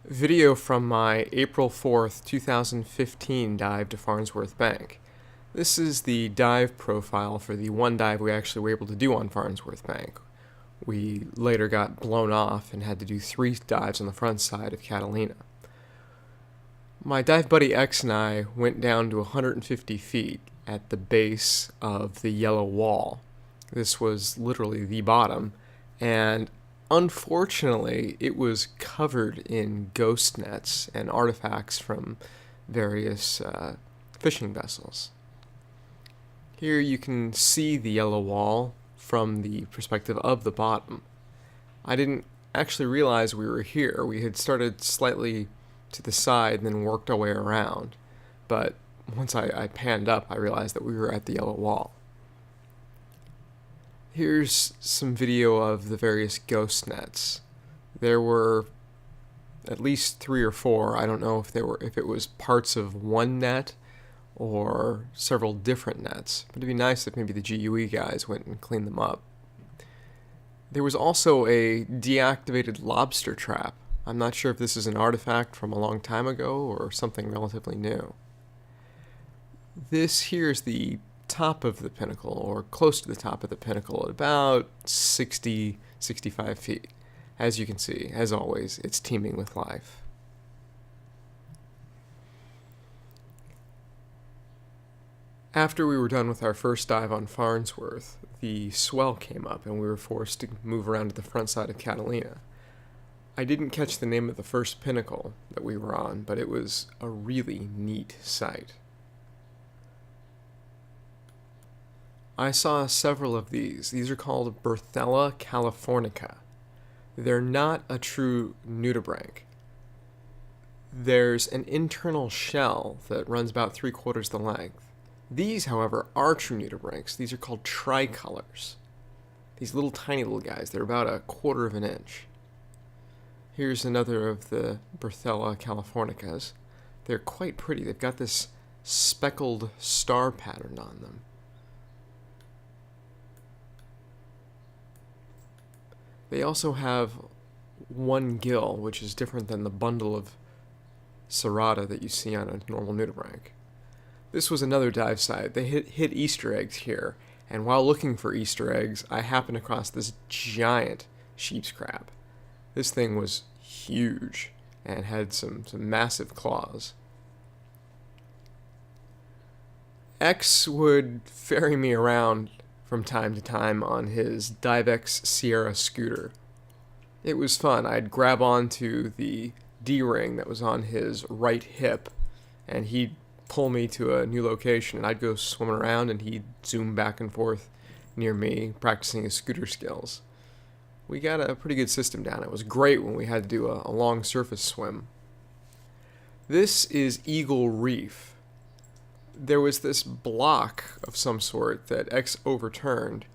Video from my April 4th, 2015 dive to Farnsworth Bank. This is the dive profile for the one dive we actually were able to do on Farnsworth Bank. We later got blown off and had to do 3 dives on the front side of Catalina. My dive buddy X and I went down to 150 feet at the base of the yellow wall. This was literally the bottom, and unfortunately, it was covered in ghost nets and artifacts from various fishing vessels. Here you can see the yellow wall from the perspective of the bottom. I didn't actually realize we were here. We had started slightly to the side and then worked our way around. But once I panned up, I realized that we were at the yellow wall. Here's some video of the various ghost nets. There were at least 3 or 4. I don't know if it was parts of one net or several different nets, but it'd be nice if maybe the GUE guys went and cleaned them up. There was also a deactivated lobster trap. I'm not sure if this is an artifact from a long time ago or something relatively new. This here is the top of the pinnacle, or close to the top of the pinnacle, at about 65 feet. As you can see, as always, it's teeming with life. After we were done with our first dive on Farnsworth, the swell came up and we were forced to move around to the front side of Catalina. I didn't catch the name of the first pinnacle that we were on, but it was a really neat sight. I saw several of these. These are called Berthella californica. They're not a true nudibranch. There's an internal shell that runs about 3/4 the length. These, however, are true nudibranchs. These are called tricolors. These little tiny little guys. They're about 1/4 of an inch. Here's another of the Berthella californicas. They're quite pretty. They've got this speckled star pattern on them. They also have one gill, which is different than the bundle of serrata that you see on a normal nudibranch. This was another dive site. They hid Easter eggs here, and while looking for Easter eggs, I happened across this giant sheep's crab. This thing was huge and had some massive claws. X would ferry me around from time to time on his Divex Sierra scooter. It was fun. I'd grab onto the D-ring that was on his right hip, and he'd pull me to a new location, and I'd go swimming around, and he'd zoom back and forth near me, practicing his scooter skills. We got a pretty good system down. It was great when we had to do a long surface swim. This is Eagle Reef. There was this block of some sort that X overturned,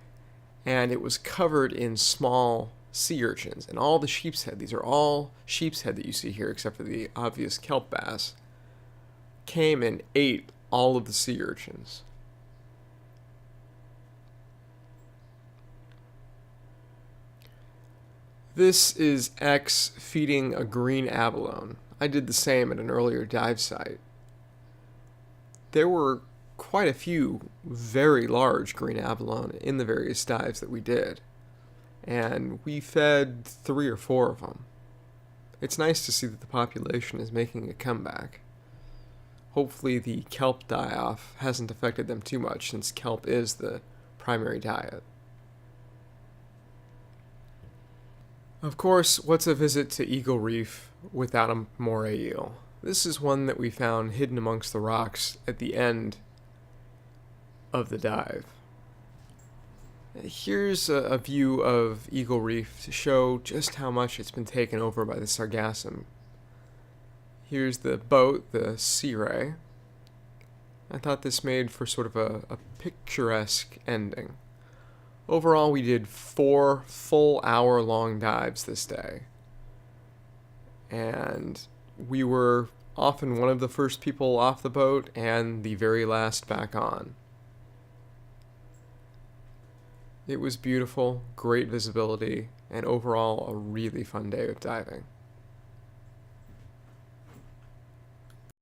and it was covered in small sea urchins, and all the sheep's head, these are all sheep's head that you see here except for the obvious kelp bass, came and ate all of the sea urchins. This is X feeding a green abalone. I did the same at an earlier dive site. There were quite a few very large green abalone in the various dives that we did, and we fed 3 or 4 of them. It's nice to see that the population is making a comeback. Hopefully the kelp die-off hasn't affected them too much, since kelp is the primary diet. Of course, what's a visit to Eagle Reef without a moray eel? This is one that we found hidden amongst the rocks at the end of the dive. Here's a view of Eagle Reef to show just how much it's been taken over by the sargassum. Here's the boat, the Cee Ray. I thought this made for sort of a picturesque ending. Overall, we did 4 full hour-long dives this day. And we were often one of the first people off the boat and the very last back on. It was beautiful, great visibility, and overall a really fun day of diving.